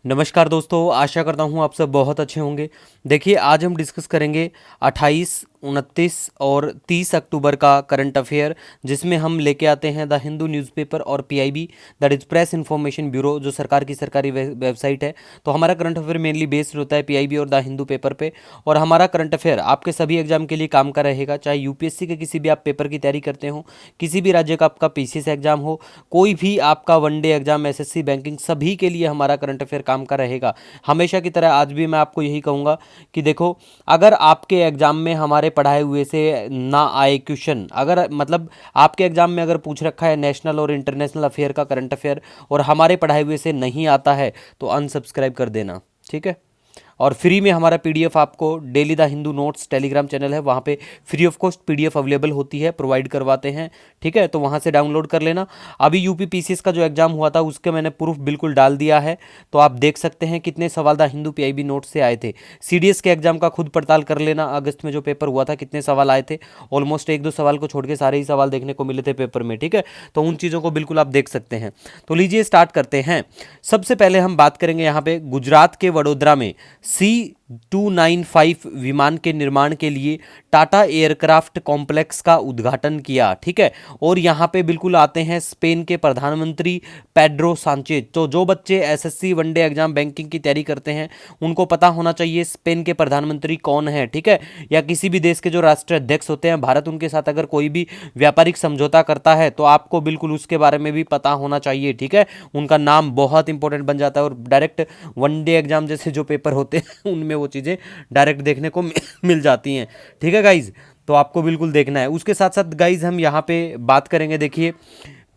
नमस्कार दोस्तों, आशा करता हूँ आप सब बहुत अच्छे होंगे। देखिए, आज हम डिस्कस करेंगे 28, 29 और 30 अक्टूबर का करंट अफेयर, जिसमें हम लेके आते हैं द हिंदू न्यूज़पेपर और PIB, that is press information bureau, जो सरकार की सरकारी वेबसाइट है। तो हमारा करंट अफेयर मेनली बेस्ड होता है पीआईबी और द हिंदू पेपर पे। और हमारा करंट अफेयर आपके सभी एग्जाम के लिए काम का रहेगा, चाहे यूपीएससी के किसी भी आप पेपर की तैयारी करते हो, किसी भी राज्य का आपका पीसीएस एग्जाम हो, कोई भी आपका वनडे एग्जाम, एसएससी, बैंकिंग, सभी के लिए हमारा करंट अफेयर काम का रहेगा। हमेशा की तरह आज भी मैं आपको यही कहूँगा कि देखो, अगर आपके एग्जाम में हमारे पढ़ाए हुए से ना आए क्वेश्चन, अगर मतलब आपके एग्जाम में अगर पूछ रखा है नेशनल और इंटरनेशनल अफेयर का करंट अफेयर और हमारे पढ़ाए हुए से नहीं आता है, तो अनसब्सक्राइब कर देना, ठीक है। और फ्री में हमारा पीडीएफ आपको daily the Hindu notes Telegram channel है, वहाँ पे free of cost PDF available होती है, प्रोवाइड करवाते हैं, ठीक है। तो वहाँ से डाउनलोड कर लेना। अभी यूपी पीसीएस का जो एग्जाम हुआ था उसके मैंने प्रूफ बिल्कुल डाल दिया है, तो आप देख सकते हैं कितने सवाल द हिंदू पीआईबी नोट से आए थे। सीडीएस के एग्जाम का खुद पड़ताल कर लेना, अगस्त में जो पेपर हुआ था कितने सवाल आए थे। ऑलमोस्ट एक दो सवाल को छोड़ के सारे ही सवाल देखने को मिले थे पेपर में, ठीक है। तो उन चीज़ों को बिल्कुल आप देख सकते हैं। तो लीजिए स्टार्ट करते हैं। सबसे पहले हम बात करेंगे यहाँ पे गुजरात के वडोदरा में C295 विमान के निर्माण के लिए टाटा एयरक्राफ्ट कॉम्प्लेक्स का उद्घाटन किया, ठीक है। और यहाँ पे बिल्कुल आते हैं स्पेन के प्रधानमंत्री पेड्रो सांचेज। तो जो बच्चे एसएससी, वनडे एग्जाम, बैंकिंग की तैयारी करते हैं, उनको पता होना चाहिए स्पेन के प्रधानमंत्री कौन है, ठीक है। या किसी भी देश के जो राष्ट्रीय अध्यक्ष होते हैं, भारत उनके साथ अगर कोई भी व्यापारिक समझौता करता है तो आपको बिल्कुल उसके बारे में भी पता होना चाहिए, ठीक है। उनका नाम बहुत इंपॉर्टेंट बन जाता है और डायरेक्ट वनडे एग्जाम जैसे जो पेपर होते हैं उनमें वो चीज़ें डायरेक्ट देखने को मिल जाती हैं, ठीक है गाइज। तो आपको बिल्कुल देखना है। उसके साथ साथ गाइज हम यहाँ पे बात करेंगे, देखिए,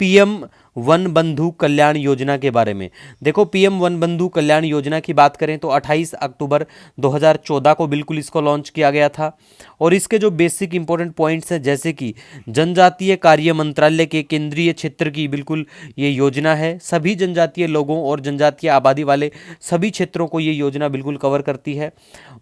पीएम वन बंधु कल्याण योजना के बारे में। देखो, पीएम वन बंधु कल्याण योजना की बात करें तो 28 अक्टूबर 2014 को बिल्कुल इसको लॉन्च किया गया था। और इसके जो बेसिक इंपॉर्टेंट पॉइंट्स हैं, जैसे कि जनजातीय कार्य मंत्रालय के केंद्रीय क्षेत्र की बिल्कुल ये योजना है। सभी जनजातीय लोगों और जनजातीय आबादी वाले सभी क्षेत्रों को ये योजना बिल्कुल कवर करती है।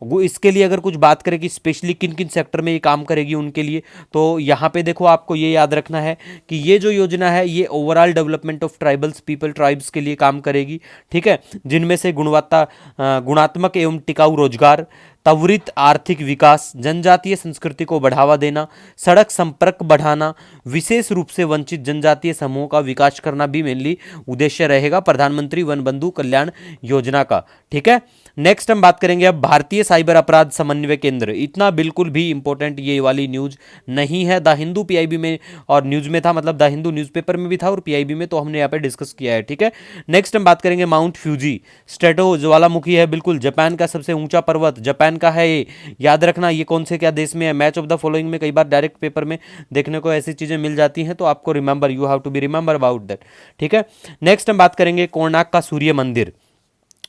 वो इसके लिए अगर कुछ बात करें कि स्पेशली किन किन सेक्टर में ये काम करेगी उनके लिए, तो यहाँ पे देखो आपको ये याद रखना है कि ये जो योजना है ये overall development of tribals people, tribes के लिए काम करेगी, ठीक है। जिनमें से गुणात्मक एवं टिकाऊ रोजगार, त्वरित आर्थिक विकास, जनजातीय संस्कृति को बढ़ावा देना, सड़क संपर्क बढ़ाना, विशेष रूप से वंचित जनजातीय समूहों का विकास करना भी मेनली उद्देश्य रहेगा प्रधानमंत्री वन बंधु कल्याण योजना का, ठीक है। नेक्स्ट हम बात करेंगे अब भारतीय साइबर अपराध समन्वय केंद्र। इतना बिल्कुल भी इंपॉर्टेंट ये वाली न्यूज नहीं है, द हिंदू पीआईबी में और न्यूज में था, मतलब द हिंदू न्यूज़पेपर में भी था और पीआईबी में, तो हमने यहाँ पे डिस्कस किया है, ठीक है। नेक्स्ट हम बात करेंगे माउंट फ्यूजी स्ट्रेटो ज्वालामुखी है, बिल्कुल जापान का सबसे ऊंचा पर्वत, जापान का है ये। याद रखना ये कौन से क्या देश में है। मैच ऑफ द फॉलोइंग में कई बार डायरेक्ट पेपर में देखने को ऐसी चीजें मिल जाती हैं, तो आपको remember, you have to be remember about that, ठीक है। नेक्स्ट हम बात करेंगे कोणार्क का सूर्य मंदिर।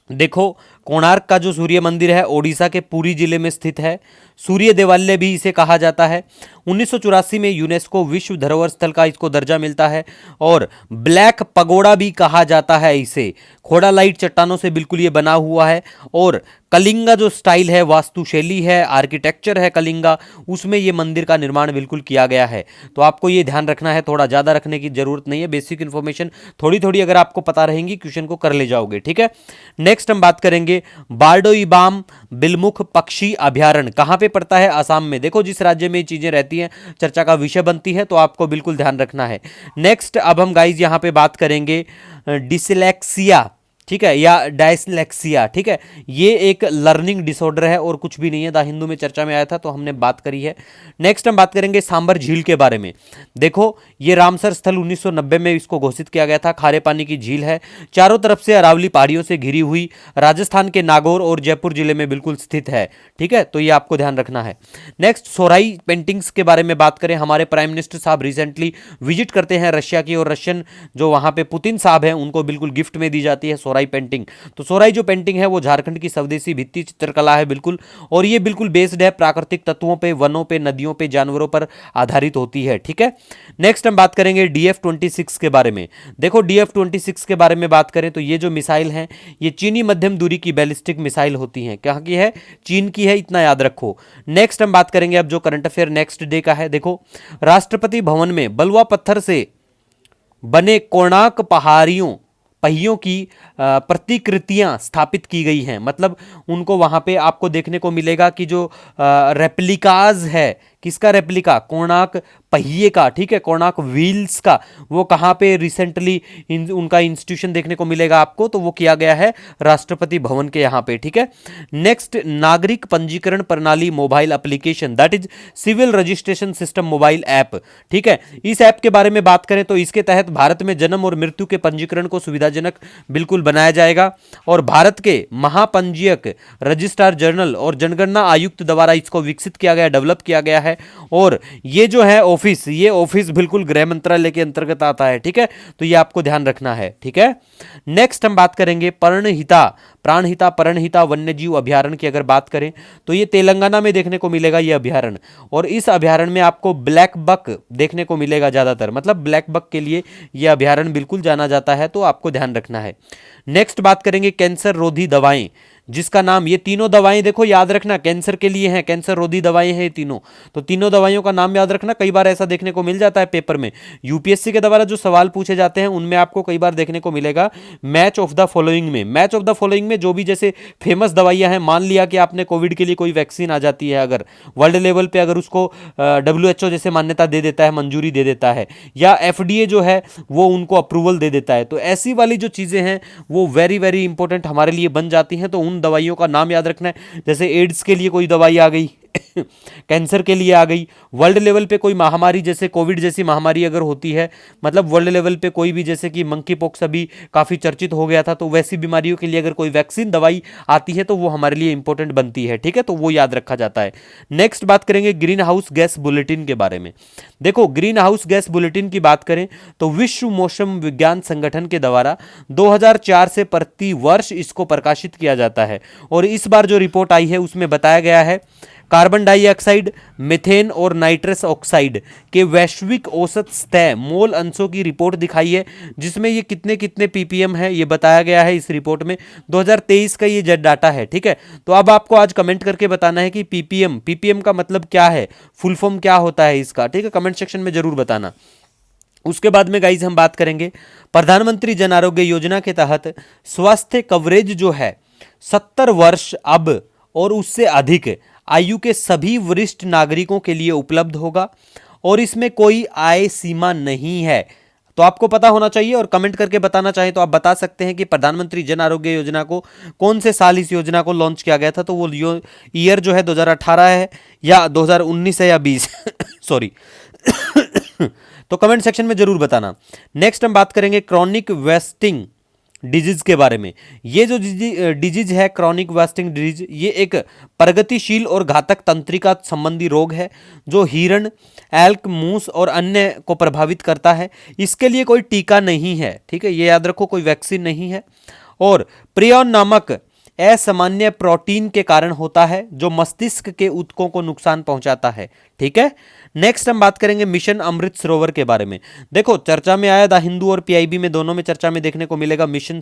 देखो, कोणार्क का जो सूर्य मंदिर है ओडिशा के पुरी जिले में स्थित है। सूर्य देवालय भी इसे कहा जाता है। 1984 में यूनेस्को विश्व धरोहर स्थल का इसको दर्जा मिलता है। और ब्लैक पगोड़ा भी कहा जाता है इसे। खोडालाइट चट्टानों से बिल्कुल ये बना हुआ है। और कलिंगा जो स्टाइल है, वास्तुशैली है, आर्किटेक्चर है कलिंगा, उसमें ये मंदिर का निर्माण बिल्कुल किया गया है। तो आपको ये ध्यान रखना है, थोड़ा ज़्यादा रखने की जरूरत नहीं है। बेसिक इन्फॉर्मेशन थोड़ी थोड़ी अगर आपको पता रहेंगी, क्वेश्चन को कर ले जाओगे, ठीक है। नेक्स्ट हम बात करेंगे बारडोईबाम बिलमुख पक्षी अभ्यारण्य कहाँ पे पड़ता है, असम में। देखो, जिस राज्य में ये चीजें रहती हैं चर्चा का विषय बनती है, तो आपको बिल्कुल ध्यान रखना है। नेक्स्ट अब हम गाइज यहाँ पे बात करेंगे डिसलेक्सिया, ठीक है, या डायस्लेक्सिया, ठीक है। ये एक लर्निंग डिसऑर्डर है और कुछ भी नहीं है। द हिंदू में चर्चा में आया था तो हमने बात करी है। नेक्स्ट हम बात करेंगे सांबर झील के बारे में। देखो, ये रामसर स्थल 1990 में इसको घोषित किया गया था। खारे पानी की झील है, चारों तरफ से अरावली पहाड़ियों से घिरी हुई, राजस्थान के नागौर और जयपुर जिले में बिल्कुल स्थित है, ठीक है। तो ये आपको ध्यान रखना है। नेक्स्ट सोराई पेंटिंग्स के बारे में बात करें, हमारे प्राइम मिनिस्टर साहब रिसेंटली विजिट करते हैं रशिया की, और रशियन जो वहां पे पुतिन साहब हैं उनको बिल्कुल गिफ्ट में दी जाती है सोराई पेंटिंग। तो सोराई जो पेंटिंग है वो झारखंड की स्वदेशी भित्ति चित्रकला है बिल्कुल, और ये बिल्कुल बेस्ड है प्राकृतिक तत्वों पे, वनों पे, नदियों पे, जानवरों पर आधारित होती है, ठीक है। नेक्स्ट हम बात करेंगे DF-26 के बारे में। देखो, DF-26 के बारे में बात करें तो ये जो मिसाइल है ये चीनी मध्यम दूरी की बैलिस्टिक मिसाइल होती है। कहाँ की है, चीन की है, इतना याद रखो। नेक्स्ट हम बात करेंगे अब जो करंट अफेयर नेक्स्ट डे का है। देखो, राष्ट्रपति भवन में बलुआ पत्थर से बने कोणार्क पहियों की प्रतिकृतियां स्थापित की गई हैं। मतलब उनको वहां पे आपको देखने को मिलेगा कि जो रेप्लिकाज है, किसका रेप्लिका, कोणार्क पहिए का, ठीक है, कोणार्क व्हील्स का, वो कहाँ पे रिसेंटली उनका इंस्टीट्यूशन देखने को मिलेगा आपको, तो वो किया गया है राष्ट्रपति भवन के यहाँ पे, ठीक है। नेक्स्ट, नागरिक पंजीकरण प्रणाली mobile application, that is civil registration system mobile app, ठीक है। इस ऐप के बारे में बात करें तो इसके तहत भारत में जन्म और मृत्यु के पंजीकरण को सुविधाजनक बिल्कुल बनाया जाएगा, और भारत के महापंजीयक, रजिस्ट्रार जनरल और जनगणना आयुक्त द्वारा इसको विकसित किया गया, डेवलप किया गया है। और ये जो है ऑफिस, ये ऑफिस बिल्कुल गृह मंत्रालय के अंतर्गत आता है, ठीक है, तो ये आपको ध्यान रखना है, ठीक है। नेक्स्ट हम बात करेंगे प्राणहिता पर्णहिता वन्यजीव अभयारण्य की अगर बात करें तो ये तेलंगाना में देखने को मिलेगा ये अभयारण्य, और इस अभयारण्य में आपको ब्लैक बक देखने को मिलेगा ज्यादातर, मतलब ब्लैक बक के लिए ये अभयारण्य बिल्कुल जाना जाता है, तो आपको ध्यान रखना है। नेक्स्ट बात करेंगे कैंसर रोधी दवाएं, जिसका नाम, ये तीनों दवाएं देखो याद रखना कैंसर के लिए हैं, कैंसर रोधी दवाएं हैं ये तीनों, तो तीनों दवाइयों का नाम याद रखना। कई बार ऐसा देखने को मिल जाता है पेपर में, यूपीएससी के द्वारा जो सवाल पूछे जाते हैं उनमें आपको कई बार देखने को मिलेगा मैच ऑफ द फॉलोइंग में, मैच ऑफ द फॉलोइंग में जो भी जैसे फेमस दवाइयां हैं, मान लिया कि आपने कोविड के लिए कोई वैक्सीन आ जाती है, अगर वर्ल्ड लेवल पे अगर उसको WHO जैसे मान्यता दे देता है, मंजूरी दे देता है, या FDA जो है वो उनको अप्रूवल दे देता है, तो ऐसी वाली जो चीजें हैं वो वेरी वेरी इंपॉर्टेंट हमारे लिए बन जाती हैं, तो उन दवाइयों का नाम याद रखना है। जैसे एड्स के लिए कोई दवाई आ गई कैंसर के लिए आ गई, वर्ल्ड लेवल पे कोई महामारी जैसे कोविड जैसी महामारी अगर होती है, मतलब वर्ल्ड लेवल पे कोई भी, जैसे कि मंकी पॉक्स अभी काफी चर्चित हो गया था, तो वैसी बीमारियों के लिए अगर कोई वैक्सीन दवाई आती है तो वो हमारे लिए इंपॉर्टेंट बनती है, ठीक है, तो वो याद रखा जाता है। नेक्स्ट बात करेंगे ग्रीन हाउस गैस बुलेटिन के बारे में। देखो ग्रीन हाउस गैस बुलेटिन की बात करें तो विश्व मौसम विज्ञान संगठन के द्वारा 2004 से प्रति वर्ष इसको प्रकाशित किया जाता है, और इस बार जो रिपोर्ट आई है उसमें बताया गया है कार्बन डाइऑक्साइड, मीथेन और नाइट्रस ऑक्साइड के वैश्विक औसत सतह मोल अंशों की रिपोर्ट दिखाई है, जिसमें ये कितने कितने ppm है ये बताया गया है इस रिपोर्ट में। 2023 का ये डाटा है, ठीक है। तो अब आपको आज कमेंट करके बताना है कि ppm का मतलब क्या है, फुल फॉर्म क्या होता है इसका, ठीक है, कमेंट सेक्शन में जरूर बताना। उसके बाद में गाइज हम बात करेंगे प्रधानमंत्री जन आरोग्य योजना के तहत स्वास्थ्य कवरेज जो है 70 वर्ष अब और उससे अधिक आयु के सभी वरिष्ठ नागरिकों के लिए उपलब्ध होगा, और इसमें कोई आय सीमा नहीं है। तो आपको पता होना चाहिए, और कमेंट करके बताना चाहें तो आप बता सकते हैं कि प्रधानमंत्री जन आरोग्य योजना को कौन से साल इस योजना को लॉन्च किया गया था, तो वो ईयर जो है 2018 है या 2019 है या 20 सॉरी तो कमेंट सेक्शन में जरूर बताना। नेक्स्ट हम बात करेंगे क्रॉनिक वेस्टिंग डिजीज के बारे में। ये जो डिजीज है क्रॉनिक वेस्टिंग डिजीज, ये एक प्रगतिशील और घातक तंत्रिका संबंधी रोग है जो हिरण, एल्क, मूस और अन्य को प्रभावित करता है। इसके लिए कोई टीका नहीं है, ठीक है, ये याद रखो, कोई वैक्सीन नहीं है, और प्रियन नामक असामान्य प्रोटीन के कारण होता है जो मस्तिष्क के ऊतकों को नुकसान पहुंचाता है, ठीक है। नेक्स्ट हम बात करेंगे मिशन अमृत सरोवर के बारे में। देखो चर्चा में आया, द हिंदू और PIB में दोनों में चर्चा में देखने को मिलेगा मिशन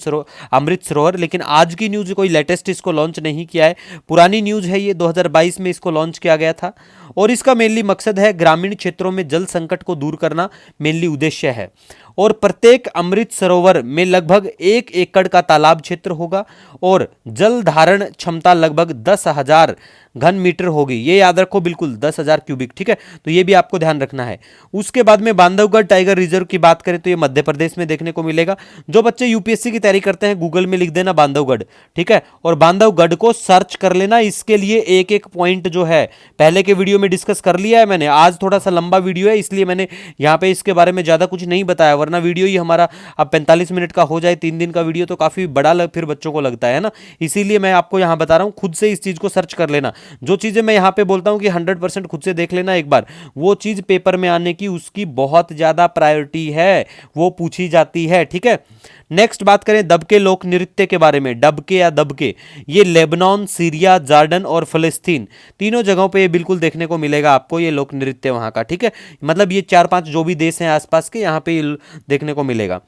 अमृत सरोवर, लेकिन आज की न्यूज कोई लेटेस्ट इसको लॉन्च नहीं किया है, पुरानी न्यूज है, ये 2022 में इसको लॉन्च किया गया था, और इसका मेनली मकसद है ग्रामीण क्षेत्रों में जल संकट को दूर करना, मेनली उद्देश्य है। और प्रत्येक अमृत सरोवर में लगभग 1 एकड़ का तालाब क्षेत्र होगा, और जल धारण क्षमता लगभग 10,000 घन मीटर होगी, ये याद रखो बिल्कुल 10,000 क्यूबिक, ठीक है, तो ये भी आपको ध्यान रखना है। उसके बाद में बांधवगढ़ टाइगर रिजर्व की बात करें तो ये मध्य प्रदेश में देखने को मिलेगा। जो बच्चे यूपीएससी की तैयारी करते हैं गूगल में लिख देना बांधवगढ़, ठीक है, और बांधवगढ़ को सर्च कर लेना। इसके लिए एक एक पॉइंट जो है पहले के वीडियो में डिस्कस कर लिया है मैंने, आज थोड़ा सा लंबा वीडियो है इसलिए मैंने यहाँ पे इसके बारे में ज्यादा कुछ नहीं बताया, वरना वीडियो ही हमारा अब 45 मिनट का हो जाए, 3 दिन का वीडियो तो काफी बड़ा फिर बच्चों को लगता है ना, इसीलिए मैं आपको यहाँ बता रहा हूँ, खुद से इस चीज को सर्च कर लेना। जो चीजें मैं यहाँ पे बोलता हूँ कि 100% खुद से देख लेना एक बार, वो चीज पेपर में आने की उसकी बहुत ज्यादा प्रायोरिटी है, वो पूछी जाती है, ठीक है। नेक्स्ट बात करें दबके लोक नृत्य के बारे में। डबके या दबके, ये लेबनान, सीरिया, जॉर्डन और फलस्तीन तीनों जगहों पे ये बिल्कुल देखने को मिलेगा आपको, ये लोक नृत्य वहां का, ठीक है, मतलब ये 4-5 जो भी देश हैं आसपास के, यहाँ पे देखने को मिलेगा।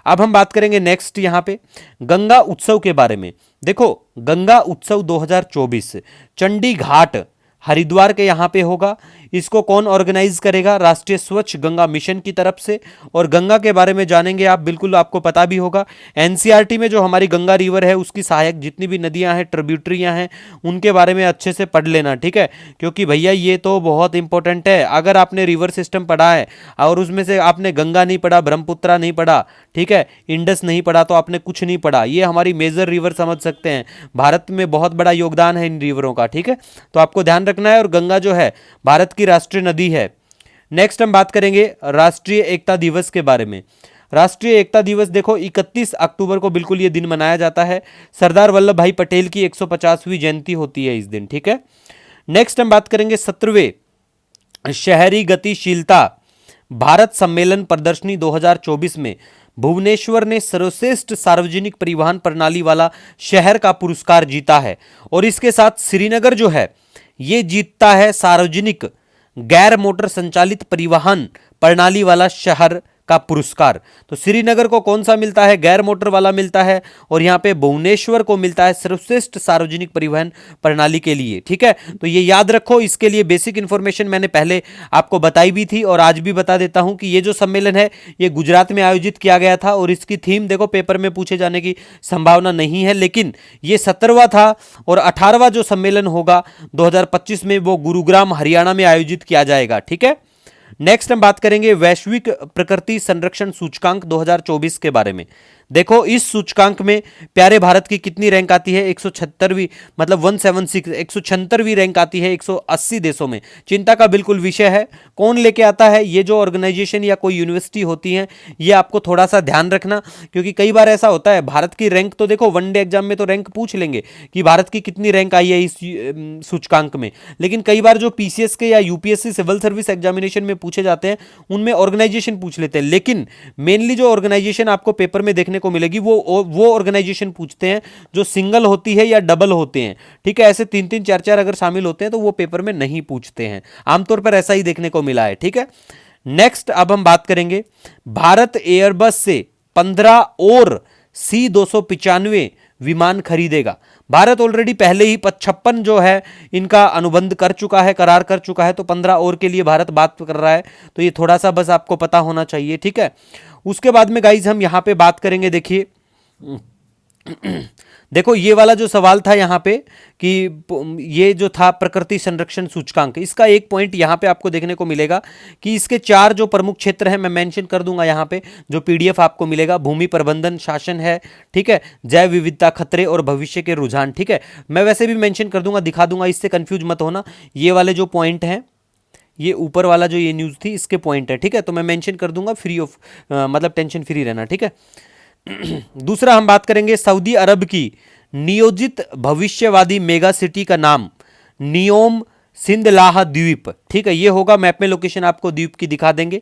अब हम बात करेंगे नेक्स्ट यहाँ पे गंगा उत्सव के बारे में। देखो गंगा उत्सव 2024 चंडी घाट हरिद्वार के यहाँ पे होगा। इसको कौन ऑर्गेनाइज करेगा? राष्ट्रीय स्वच्छ गंगा मिशन की तरफ से। और गंगा के बारे में जानेंगे आप, बिल्कुल आपको पता भी होगा, एनसीईआरटी में जो हमारी गंगा रिवर है उसकी सहायक जितनी भी नदियां हैं, ट्रिब्यूटरियां हैं, उनके बारे में अच्छे से पढ़ लेना, ठीक है, क्योंकि भैया ये तो बहुत इंपॉर्टेंट है। अगर आपने रिवर सिस्टम पढ़ा है और उसमें से आपने गंगा नहीं पढ़ा, ब्रह्मपुत्रा नहीं पढ़ा, ठीक है, इंडस नहीं पढ़ा, तो आपने कुछ नहीं पढ़ा। ये हमारी मेजर रिवर समझ सकते हैं, भारत में बहुत बड़ा योगदान है इन रिवरों का, ठीक है, तो आपको ध्यान रखना है। और गंगा जो है भारत की राष्ट्रीय नदी है। नेक्स्ट हम बात करेंगे राष्ट्रीय एकता दिवस के बारे में। राष्ट्रीय एकता दिवस देखो 31 अक्टूबर को बिल्कुल ये दिन मनाया जाता है। सरदार वल्लभ भाई पटेल की 150वीं जयंती होती है इस दिन, ठीक है। नेक्स्ट हम बात करेंगे 17वें शहरी गतिशीलता भारत सम्मेलन प्रदर्शनी 2024 में भुवनेश्वर ने सर्वश्रेष्ठ सार्वजनिक परिवहन प्रणाली वाला शहर का पुरस्कार जीता है। और इसके साथ श्रीनगर जो है ये जीतता है सार्वजनिक गैर मोटर संचालित परिवहन प्रणाली वाला शहर का पुरस्कार। तो श्रीनगर को कौन सा मिलता है? गैर मोटर वाला मिलता है। और यहां पे भुवनेश्वर को मिलता है सर्वश्रेष्ठ सार्वजनिक परिवहन प्रणाली के लिए, ठीक है। तो ये याद रखो, इसके लिए बेसिक इंफॉर्मेशन मैंने पहले आपको बताई भी थी और आज भी बता देता हूं कि ये जो सम्मेलन है ये गुजरात में आयोजित किया गया था। और इसकी थीम देखो पेपर में पूछे जाने की संभावना नहीं है, लेकिन ये 17वां था। और 18वां जो सम्मेलन होगा 2025 में वो गुरुग्राम हरियाणा में आयोजित किया जाएगा, ठीक है। नेक्स्ट हम बात करेंगे वैश्विक प्रकृति संरक्षण सूचकांक 2024 के बारे में। देखो इस सूचकांक में प्यारे भारत की कितनी रैंक आती है? 176वीं, मतलब 176, 176वीं रैंक आती है 180 देशों में। चिंता का बिल्कुल विषय है। कौन लेके आता है? ये जो ऑर्गेनाइजेशन या कोई यूनिवर्सिटी होती है, ये आपको थोड़ा सा ध्यान रखना, क्योंकि कई बार ऐसा होता है भारत की रैंक तो देखो वनडे एग्जाम में तो रैंक पूछ लेंगे कि भारत की कितनी रैंक आई है इस सूचकांक में, लेकिन कई बार जो पीसीएस के या यूपीएससी सिविल सर्विस एग्जामिनेशन में पूछे जाते हैं उनमें ऑर्गेनाइजेशन पूछ लेते हैं। लेकिन मेनली जो ऑर्गेनाइजेशन आपको पेपर में देखने को मिलेगी वो ऑर्गेनाइजेशन पूछते हैं जो सिंगल होती है या डबल होते हैं, ठीक है। ऐसे 3-3 4-4 अगर शामिल होते हैं तो वो पेपर में नहीं पूछते हैं, आमतौर पर ऐसा ही देखने को मिला है, ठीक है। नेक्स्ट अब हम बात करेंगे भारत एयरबस से 15 और C295 विमान खरीदेगा। भारत ऑलरेडी पहले ही 56 जो है इनका अनुबंध कर चुका है, करार कर चुका है, तो 15 और के लिए भारत बात कर रहा है। तो ये थोड़ा सा बस आपको पता होना चाहिए, ठीक है। उसके बाद में गाइज हम यहां पे बात करेंगे, देखिए देखो ये वाला जो सवाल था यहाँ पे कि ये जो था प्रकृति संरक्षण सूचकांक, इसका एक पॉइंट यहाँ पे आपको देखने को मिलेगा कि इसके 4 जो प्रमुख क्षेत्र हैं मैं मेंशन कर दूंगा यहाँ पे, जो पीडीएफ आपको मिलेगा। भूमि प्रबंधन शासन है, ठीक है, जैव विविधता खतरे और भविष्य के रुझान, ठीक है। मैं वैसे भी मेंशन कर दूंगा, दिखा दूंगा, इससे कंफ्यूज मत होना। ये वाले जो पॉइंट हैं, ये ऊपर वाला जो ये न्यूज़ थी इसके पॉइंट है, ठीक है, तो मैं मेंशन कर दूंगा, फ्री ऑफ मतलब टेंशन फ्री रहना, ठीक है। दूसरा हम बात करेंगे सऊदी अरब की नियोजित भविष्यवादी मेगा सिटी का नाम नियोम सिंदलाह द्वीप, ठीक है, ये होगा। मैप में लोकेशन आपको द्वीप की दिखा देंगे।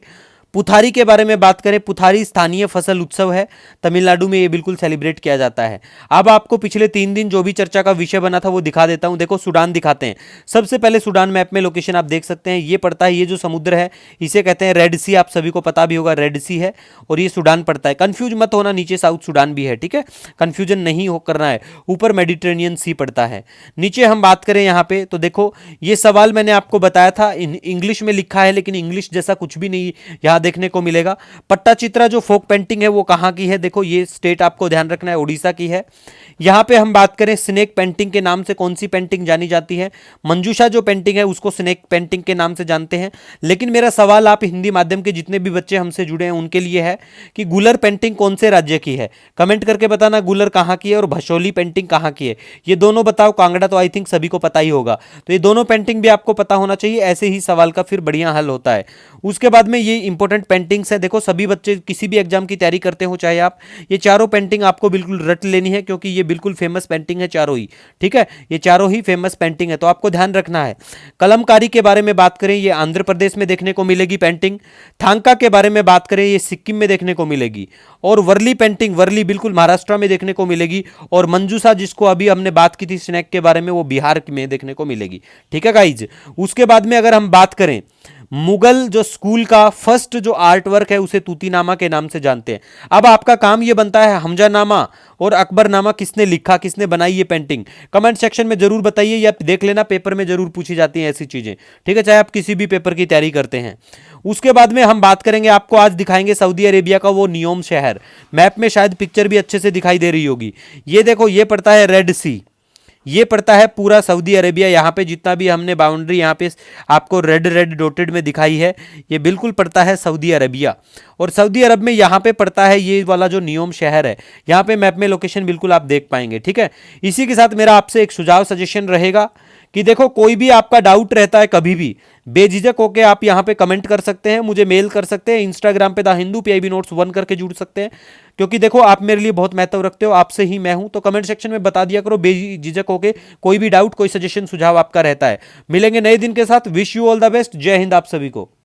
पुथारी के बारे में बात करें, पुथारी स्थानीय फसल उत्सव है, तमिलनाडु में ये बिल्कुल सेलिब्रेट किया जाता है। अब आपको पिछले 3 दिन जो भी चर्चा का विषय बना था वो दिखा देता हूं। देखो सूडान दिखाते हैं। सबसे पहले सूडान मैप में लोकेशन आप देख सकते हैं, ये पड़ता है, ये जो समुद्र है इसे कहते हैं रेड सी, आप सभी को पता भी होगा रेड सी है, और ये सूडान पड़ता है। कंफ्यूज मत होना, नीचे साउथ सूडान भी है, ठीक है, कंफ्यूजन नहीं हो करना है। ऊपर मेडिटेरेनियन सी पड़ता है। नीचे हम बात करें यहाँ पे तो देखो ये सवाल मैंने आपको बताया था, इंग्लिश में लिखा है लेकिन इंग्लिश जैसा कुछ भी नहीं यहाँ देखने को मिलेगा। पट्टाचित्रा जो फोक पेंटिंग है वो कहां की है? देखो ये स्टेट आपको ध्यान रखना है, उड़ीसा की है। यहां पे हम बात करें स्नेक पेंटिंग के नाम से कौन सी पेंटिंग जानी जाती है? मंजूषा जो पेंटिंग है उसको स्नेक पेंटिंग के नाम से जानते हैं। लेकिन मेरा सवाल आप हिंदी माध्यम के जितने भी बच्चे हमसे जुड़े हैं उनके लिए है कि गुलर पेंटिंग कौन से राज्य की है? कमेंट करके बताना गुलर कहां की है और भशोली पेंटिंग कहां की है, ये दोनों बताओ। कांगड़ा तो आई थिंक सभी को पता ही होगा, तो ये दोनों पेंटिंग भी आपको पता होना चाहिए, ऐसे ही सवाल का फिर बढ़िया हल होता है। उसके बाद में ये इंपॉर्टेंट पेंटिंग्स है, देखो सभी बच्चे किसी भी एग्जाम की तैयारी करते हो चाहे आप, ये चारों पेंटिंग आपको बिल्कुल रट लेनी है क्योंकि ये बिल्कुल फेमस पेंटिंग है चारों ही, ठीक है, ये चारों ही फेमस पेंटिंग है, तो आपको ध्यान रखना है। कलमकारी के बारे में बात करें, ये आंध्र प्रदेश में देखने को मिलेगी पेंटिंग। थांका के बारे में बात करें, ये सिक्किम में देखने को मिलेगी। और वर्ली पेंटिंग, वर्ली बिल्कुल महाराष्ट्र में देखने को मिलेगी। और मंजूषा जिसको अभी हमने बात की थी स्नैक के बारे में, वो बिहार में देखने को मिलेगी, ठीक है गाइज। उसके बाद में अगर हम बात करें मुगल जो स्कूल का फर्स्ट जो आर्ट वर्क है उसे तूतीनामा के नाम से जानते हैं। अब आपका काम ये बनता है हमजानामा और अकबरनामा किसने लिखा, किसने बनाई ये पेंटिंग, कमेंट सेक्शन में जरूर बताइए, या देख लेना पेपर में जरूर पूछी जाती हैं ऐसी चीजें, ठीक है, चाहे आप किसी भी पेपर की तैयारी करते हैं। उसके बाद में हम बात करेंगे, आपको आज दिखाएंगे सऊदी अरेबिया का वो नियोम शहर। मैप में शायद पिक्चर भी अच्छे से दिखाई दे रही होगी। ये देखो, ये पड़ता है रेड सी, ये पड़ता है पूरा सऊदी अरेबिया। यहाँ पे जितना भी हमने बाउंड्री यहाँ पे आपको रेड रेड डॉटेड में दिखाई है, ये बिल्कुल पड़ता है सऊदी अरेबिया। और सऊदी अरब में यहाँ पे पड़ता है ये वाला जो नियोम शहर है, यहाँ पे मैप में लोकेशन बिल्कुल आप देख पाएंगे, ठीक है। इसी के साथ मेरा आपसे एक सुझाव सजेशन रहेगा कि देखो, कोई भी आपका डाउट रहता है कभी भी, बेझिझक होकर आप यहाँ पे कमेंट कर सकते हैं, मुझे मेल कर सकते हैं, इंस्टाग्राम पे द हिंदू PIB नोट्स 1 करके जुड़ सकते हैं, क्योंकि देखो आप मेरे लिए बहुत महत्व रखते हो, आपसे ही मैं हूं। तो कमेंट सेक्शन में बता दिया करो बेझिझक होके, कोई भी डाउट, कोई सजेशन, सुझाव आपका रहता है। मिलेंगे नए दिन के साथ। Wish you all the best. जय हिंद आप सभी को।